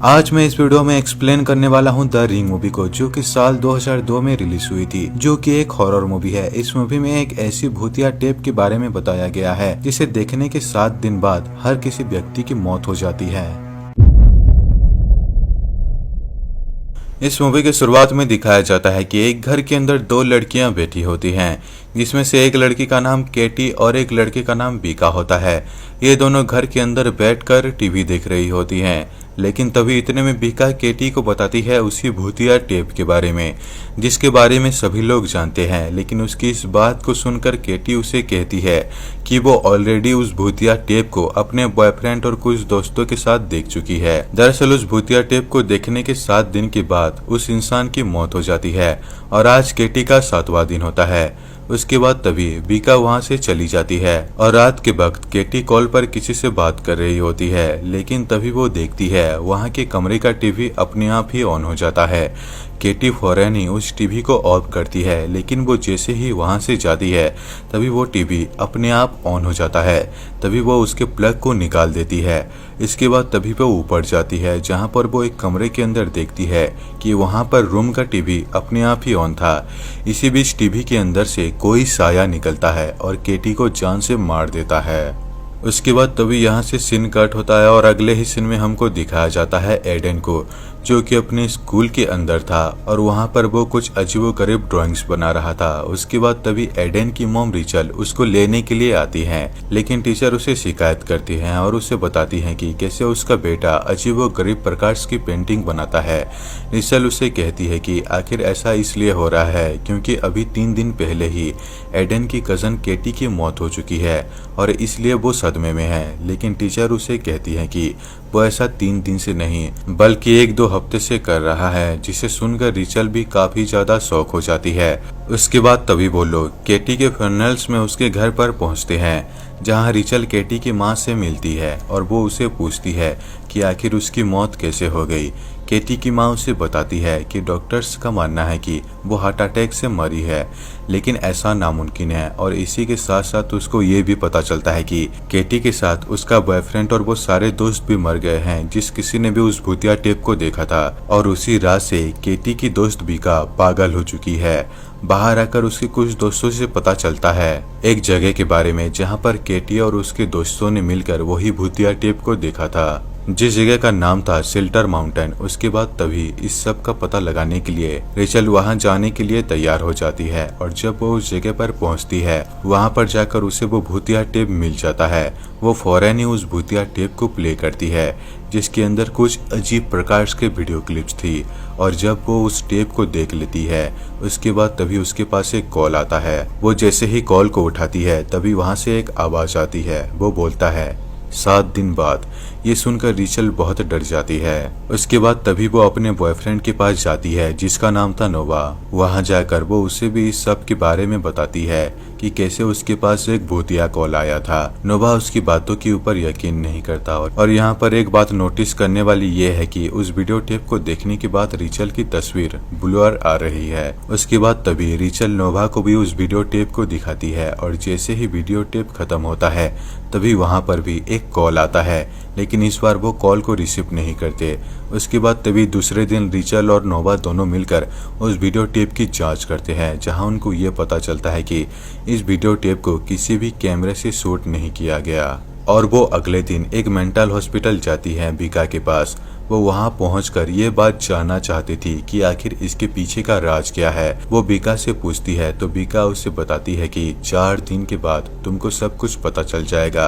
आज मैं इस वीडियो में एक्सप्लेन करने वाला हूँ द रिंग मूवी को, जो कि साल 2002 में रिलीज हुई थी, जो कि एक हॉरर मूवी है। इस मूवी में एक ऐसी भूतिया टेप के बारे में बताया गया है जिसे देखने के 7 दिन बाद हर किसी व्यक्ति की मौत हो जाती है। इस मूवी की शुरुआत में दिखाया जाता है कि एक घर के अंदर 2 लड़कियां बैठी होती हैं, जिसमें से एक लड़की का नाम केटी और एक लड़के का नाम बीका होता है। ये दोनों घर के अंदर बैठकर टीवी देख रही होती हैं, लेकिन तभी इतने में बीका केटी को बताती है उसी भूतिया टेप के बारे में, जिसके बारे में सभी लोग जानते हैं। लेकिन उसकी इस बात को सुनकर केटी उसे कहती है कि वो ऑलरेडी उस भूतिया टेप को अपने बॉयफ्रेंड और कुछ दोस्तों के साथ देख चुकी है। दरअसल उस भूतिया टेप को देखने के 7 दिन के बाद उस इंसान की मौत हो जाती है और आज केटी का 7वां दिन होता है। उसके बाद तभी बीका वहां से चली जाती है और रात के वक्त केटी कॉल पर किसी से बात कर रही होती है, लेकिन तभी वो देखती है वहां के कमरे का टीवी अपने आप ही ऑन हो जाता है। केटी फौरन ही उस टीवी को ऑफ करती है, लेकिन वो जैसे ही वहां से जाती है तभी वो टीवी अपने आप ऑन हो जाता है। तभी वो उसके प्लग को निकाल देती है। इसके बाद तभी वो ऊपर जाती है, जहां पर वो एक कमरे के अंदर देखती है कि वहां पर रूम का टीवी अपने आप ही ऑन था। इसी बीच टीवी के अंदर से कोई साया निकलता है और केटी को जान से मार देता है। उसके बाद तभी यहाँ से सीन कट होता है और अगले ही सीन में हमको दिखाया जाता है एडन को, जो कि अपने स्कूल के अंदर था और वहाँ पर वो कुछ अजीबोगरीब ड्राइंग्स बना रहा था। उसके बाद तभी एडन की मॉम रिचल उसको लेने के लिए आती हैं, लेकिन टीचर उसे शिकायत करती हैं और उसे बताती हैं कि कैसे उसका बेटा अजीबोगरीब प्रकार की पेंटिंग बनाता है। रिचल उसे कहती है कि आखिर ऐसा इसलिए हो रहा है क्योंकि अभी 3 दिन पहले ही एडन की कजन केटी की मौत हो चुकी है और इसलिए वो सदमे में है। लेकिन टीचर उसे कहती है कि वो ऐसा 3 दिन से नहीं बल्कि 1-2 हफ्ते से कर रहा है, जिसे सुनकर रिचल भी काफी ज्यादा शौक हो जाती है। उसके बाद तभी वो लोग केटी के फर्नल्स में उसके घर पर पहुंचते हैं, जहां रिचल केटी की मां से मिलती है और वो उसे पूछती है कि आखिर उसकी मौत कैसे हो गई। केटी की मां उसे बताती है कि डॉक्टर्स का मानना है कि वो हार्ट अटैक से मरी है, लेकिन ऐसा नामुमकिन है। और इसी के साथ साथ उसको ये भी पता चलता है कि केटी के साथ उसका बॉयफ्रेंड और वो सारे दोस्त भी मर गए हैं, जिस किसी ने भी उस भूतिया टेप को देखा था। और उसी रात से केटी की दोस्त बीका पागल हो चुकी है। बाहर आकर उसके कुछ दोस्तों से पता चलता है एक जगह के बारे में, जहां पर केटी और उसके दोस्तों ने मिलकर वही भूतिया टेप को देखा था, जिस जगह का नाम था शेल्टर माउंटेन। उसके बाद तभी इस सब का पता लगाने के लिए रेचल वहां जाने के लिए तैयार हो जाती है और जब वो उस जगह पर पहुंचती है, वहां पर जाकर उसे वो भूतिया टेप मिल जाता है। वो फौरन ही उस भूतिया टेप को प्ले करती है, जिसके अंदर कुछ अजीब प्रकार के वीडियो क्लिप्स थी। और जब वो उस टेप को देख लेती है, उसके बाद तभी उसके पास एक कॉल आता है। वो जैसे ही कॉल को उठाती है तभी वहां से एक आवाज आती है। वो बोलता है 7 दिन बाद। ये सुनकर रिचल बहुत डर जाती है। उसके बाद तभी वो अपने बॉयफ्रेंड के पास जाती है, जिसका नाम था नोवा। वहां जाकर वो उसे भी इस सब के बारे में बताती है कि कैसे उसके पास एक भूतिया कॉल आया था। नोवा उसकी बातों के ऊपर यकीन नहीं करता और यहाँ पर एक बात नोटिस करने वाली ये है कि उस वीडियो टेप को देखने के बाद रिचल की तस्वीर ब्लर आ रही है। उसके बाद तभी रिचल नोवा को भी उस वीडियो टेप को दिखाती है और जैसे ही वीडियो टेप खत्म होता है तभी वहां पर भी एक कॉल आता है, लेकिन इस बार वो कॉल को रिसीव नहीं करते। उसके बाद तभी दूसरे दिन रिचल और नोवा दोनों मिलकर उस वीडियो टेप की जांच करते हैं, जहां उनको ये पता चलता है कि इस वीडियो टेप को किसी भी कैमरे से शूट नहीं किया गया। और वो अगले दिन एक मेंटल हॉस्पिटल जाती है बीका के पास। वो वहां पहुंचकर ये बात जानना चाहती थी कि आखिर इसके पीछे का राज क्या है। वो बीका से पूछती है तो बीका उसे बताती है कि 4 दिन के बाद तुमको सब कुछ पता चल जाएगा,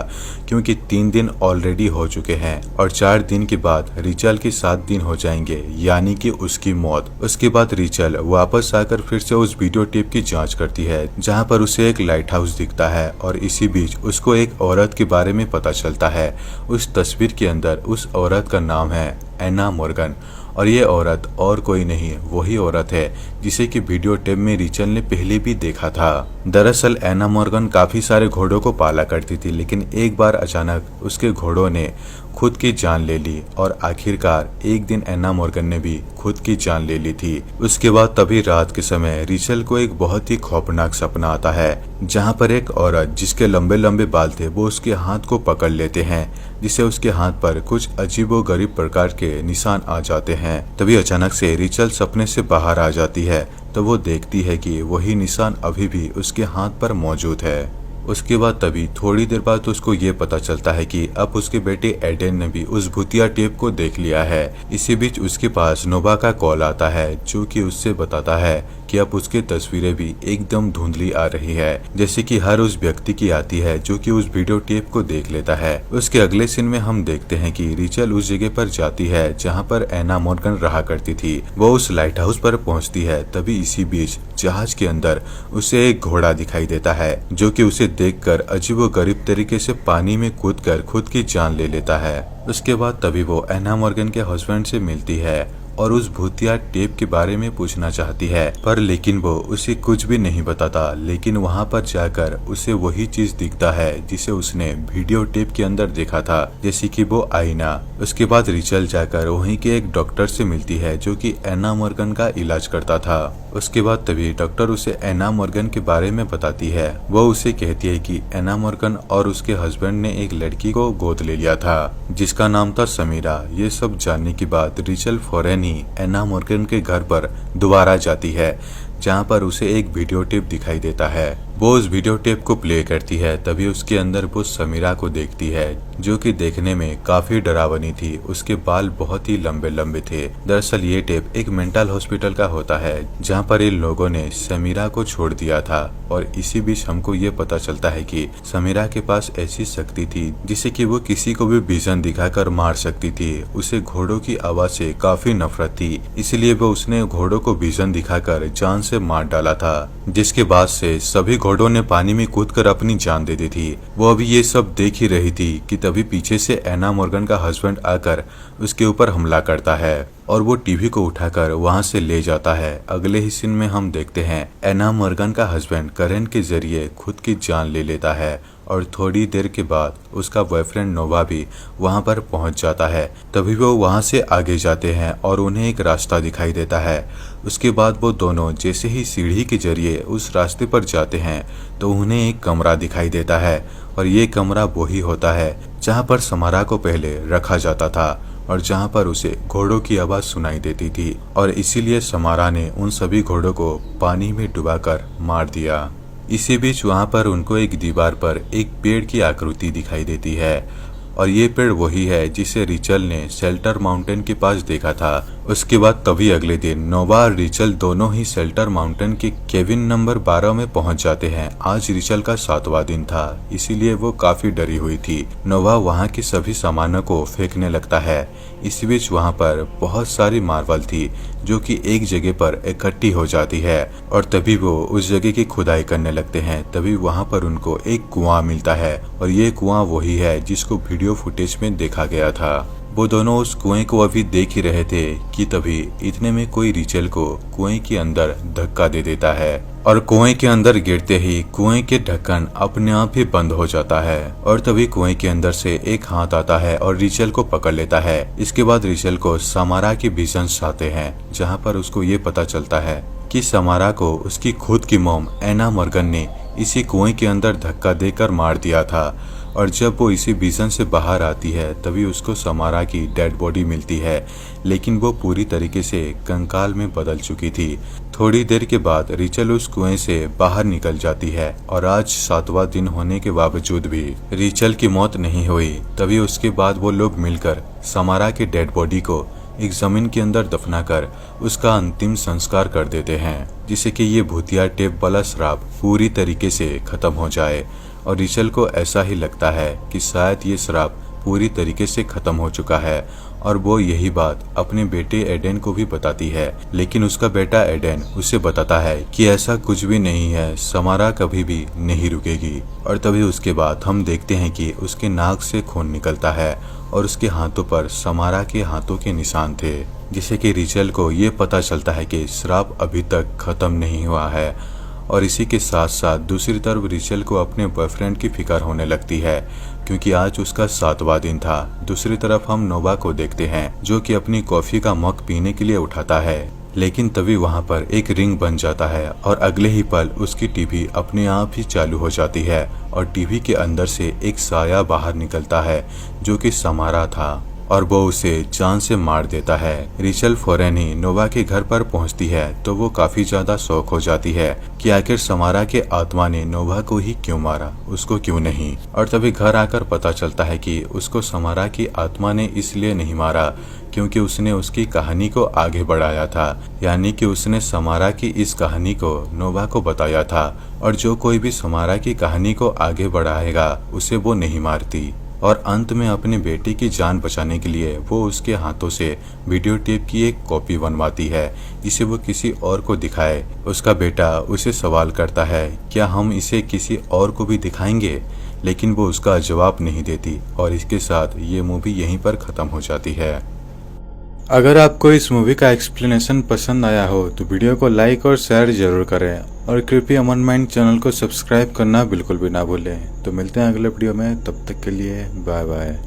क्योंकि 3 दिन ऑलरेडी हो चुके हैं और 4 दिन के बाद रिचल के 7 दिन हो जाएंगे, यानी कि उसकी मौत। उसके बाद रिचल वापस आकर फिर से उस वीडियो टेप की जांच करती है, जहां पर उसे एक लाइट हाउस दिखता है और इसी बीच उसको एक औरत के बारे में पता चलता है। उस तस्वीर के अंदर उस औरत का नाम है एना मॉर्गन और ये औरत और कोई नहीं वही औरत है जिसे कि वीडियो टेप में रिचल ने पहले भी देखा था। दरअसल एना मॉर्गन काफी सारे घोड़ों को पाला करती थी, लेकिन एक बार अचानक उसके घोड़ों ने खुद की जान ले ली और आखिरकार एक दिन एना मॉर्गन ने भी खुद की जान ले ली थी। उसके बाद तभी रात के समय रिचल को एक बहुत ही खौफनाक सपना आता है, जहाँ पर एक औरत जिसके लंबे लंबे बाल थे वो उसके हाथ को पकड़ लेते हैं, जिससे उसके हाथ पर कुछ अजीबोगरीब प्रकार के निशान आ जाते हैं। तभी अचानक से रिचल सपने से बाहर आ जाती है, तो वो देखती है कि वही निशान अभी भी उसके हाथ पर मौजूद है। उसके बाद तभी थोड़ी देर बाद उसको ये पता चलता है कि अब उसके बेटे एडेन ने भी उस भूतिया टेप को देख लिया है। इसी बीच उसके पास नोवा का कॉल आता है, जो कि उससे बताता है कि अब उसकी तस्वीरें भी एकदम धुंधली आ रही है, जैसे कि हर उस व्यक्ति की आती है जो कि उस वीडियो टेप को देख लेता है। उसके अगले सीन में हम देखते हैं कि रिचल उस जगह पर जाती है जहाँ पर एना मॉर्गन रहा करती थी। वो उस लाइट हाउस पर पहुँचती है। तभी इसी बीच जहाज के अंदर उसे एक घोड़ा दिखाई देता है, जो कि उसे देखकर अजीबोगरीब तरीके से पानी में कूदकर खुद की जान ले लेता है। उसके बाद तभी वो एना मॉर्गन के हस्बैंड से मिलती है और उस भूतिया टेप के बारे में पूछना चाहती है, पर लेकिन वो उसे कुछ भी नहीं बताता। लेकिन वहाँ पर जाकर उसे वही चीज दिखता है जिसे उसने वीडियो टेप के अंदर देखा था, जैसे कि वो आईना। उसके बाद रिचल जाकर वहीं के एक डॉक्टर से मिलती है जो कि एना मॉर्गन का इलाज करता था। उसके बाद तभी डॉक्टर उसे एना मॉर्गन के बारे में बताती है। वो उसे कहती है कि एना मॉर्गन और उसके हस्बैंड ने एक लड़की को गोद ले लिया था, जिसका नाम था समीरा। ये सब जानने के बाद रिचल फौरन ही एना मॉर्गन के घर पर दोबारा जाती है, जहाँ पर उसे एक वीडियो टेप दिखाई देता है। वो उस वीडियो टेप को प्ले करती है। तभी उसके अंदर वो समीरा को देखती है, जो कि देखने में काफी डरावनी थी। उसके बाल बहुत ही लंबे लंबे थे। दरअसल ये टेप एक मेंटल हॉस्पिटल का होता है, जहाँ पर इन लोगों ने समीरा को छोड़ दिया था। और इसी बीच हमको ये पता चलता है कि समीरा के पास ऐसी शक्ति थी जिसे कि वो किसी को भी विजन दिखाकर मार सकती थी। उसे घोड़ों की आवाज से काफी नफरत थी, इसलिए वो उसने घोड़ों को विजन दिखाकर जान से मार डाला था, जिसके बाद से सभी घोड़ों ने पानी में कूदकर अपनी जान दे दी थी। वो अभी ये सब देख ही रही थी कि तभी पीछे से एना मॉर्गन का हस्बैंड आकर उसके ऊपर हमला करता है और वो टीवी को उठाकर वहां से ले जाता है। अगले ही सीन में हम देखते हैं एना मॉर्गन का हस्बैंड करंट के जरिए खुद की जान ले लेता है और थोड़ी देर के बाद उसका बॉयफ्रेंड नोवा भी वहां पर पहुंच जाता है। तभी वो वहां से आगे जाते हैं और उन्हें एक रास्ता दिखाई देता है। उसके बाद वो दोनों जैसे ही सीढ़ी के जरिए उस रास्ते पर जाते हैं तो उन्हें एक कमरा दिखाई देता है और ये कमरा वही होता है जहाँ पर समारा को पहले रखा जाता था और जहाँ पर उसे घोड़ों की आवाज सुनाई देती थी, और इसीलिए समारा ने उन सभी घोड़ों को पानी में डुबाकर मार दिया। इसी बीच वहां पर उनको एक दीवार पर एक पेड़ की आकृति दिखाई देती है और ये पेड़ वही है जिसे रिचल ने शेल्टर माउंटेन के पास देखा था। उसके बाद तभी अगले दिन नोवा और रिचल दोनों ही शेल्टर माउंटेन के केबिन नंबर 12 में पहुंच जाते हैं। आज रिचल का 7वां दिन था, इसीलिए वो काफी डरी हुई थी। नोवा वहां के सभी सामानों को फेंकने लगता है। इस बीच वहां पर बहुत सारी मार्बल थी जो कि एक जगह पर इकट्ठी हो जाती है और तभी वो उस जगह की खुदाई करने लगते हैं। तभी वहां पर उनको एक कुआं मिलता है और ये कुआं वही है जिसको वीडियो फुटेज में देखा गया था। वो दोनों उस कुएं को अभी देख ही रहे थे कि तभी इतने में कोई रिचल को कुएं के अंदर धक्का दे देता है और कुएं के अंदर गिरते ही कुएं के ढक्कन अपने आप ही बंद हो जाता है और तभी कुएं के अंदर से एक हाथ आता है और रिचल को पकड़ लेता है। इसके बाद रिचल को समारा के विजन्स आते हैं, जहां पर उसको ये पता चलता है कि समारा को उसकी खुद की मॉम एना मॉर्गन ने इसी कुएं के अंदर धक्का देकर मार दिया था। और जब वो इसी विजन से बाहर आती है तभी उसको समारा की डेड बॉडी मिलती है, लेकिन वो पूरी तरीके से कंकाल में बदल चुकी थी। थोड़ी देर के बाद रिचल उस कुएं से बाहर निकल जाती है और आज 7वां दिन होने के बावजूद भी रिचल की मौत नहीं हुई। तभी उसके बाद वो लोग मिलकर समारा की डेड बॉडी को एक जमीन के अंदर दफनाकर उसका अंतिम संस्कार कर देते हैं, जिससे कि ये भूतिया टेप वाला श्राप पूरी तरीके से खत्म हो जाए। और रिचल को ऐसा ही लगता है कि शायद ये श्राप पूरी तरीके से खत्म हो चुका है और वो यही बात अपने बेटे एडेन को भी बताती है। लेकिन उसका बेटा एडेन उसे बताता है कि ऐसा कुछ भी नहीं है, समारा कभी भी नहीं रुकेगी। और तभी उसके बाद हम देखते हैं कि उसके नाक से खून निकलता है और उसके हाथों पर समारा के हाथों के निशान थे, जिससे कि रिचल को ये पता चलता है कि श्राप अभी तक खत्म नहीं हुआ है। और इसी के साथ साथ दूसरी तरफ रिचल को अपने बॉयफ्रेंड की फिक्र होने लगती है, क्योंकि आज उसका 7वां दिन था। दूसरी तरफ हम नोवा को देखते हैं जो कि अपनी कॉफी का मग पीने के लिए उठाता है, लेकिन तभी वहां पर एक रिंग बन जाता है और अगले ही पल उसकी टीवी अपने आप ही चालू हो जाती है और टीवी के अंदर से एक साया बाहर निकलता है जो कि समारा था और वो उसे जान से मार देता है। रिचल फौरन ही नोवा के घर पर पहुंचती है तो वो काफी ज्यादा शौक हो जाती है कि आखिर समारा के आत्मा ने नोवा को ही क्यों मारा, उसको क्यों नहीं। और तभी घर आकर पता चलता है कि उसको समारा की आत्मा ने इसलिए नहीं मारा क्योंकि उसने उसकी कहानी को आगे बढ़ाया था, यानी कि उसने समारा की इस कहानी को नोवा को बताया था और जो कोई भी समारा की कहानी को आगे बढ़ाएगा उसे वो नहीं मारती। और अंत में अपने बेटे की जान बचाने के लिए वो उसके हाथों से वीडियो टेप की एक कॉपी बनवाती है जिसे वो किसी और को दिखाए। उसका बेटा उसे सवाल करता है क्या हम इसे किसी और को भी दिखाएंगे, लेकिन वो उसका जवाब नहीं देती और इसके साथ ये मूवी यहीं पर खत्म हो जाती है। अगर आपको इस मूवी का एक्सप्लेनेशन पसंद आया हो तो वीडियो को लाइक और शेयर जरूर करें और कृपया अमन माइंड चैनल को सब्सक्राइब करना बिल्कुल भी ना भूलें। तो मिलते हैं अगले वीडियो में, तब तक के लिए बाय बाय।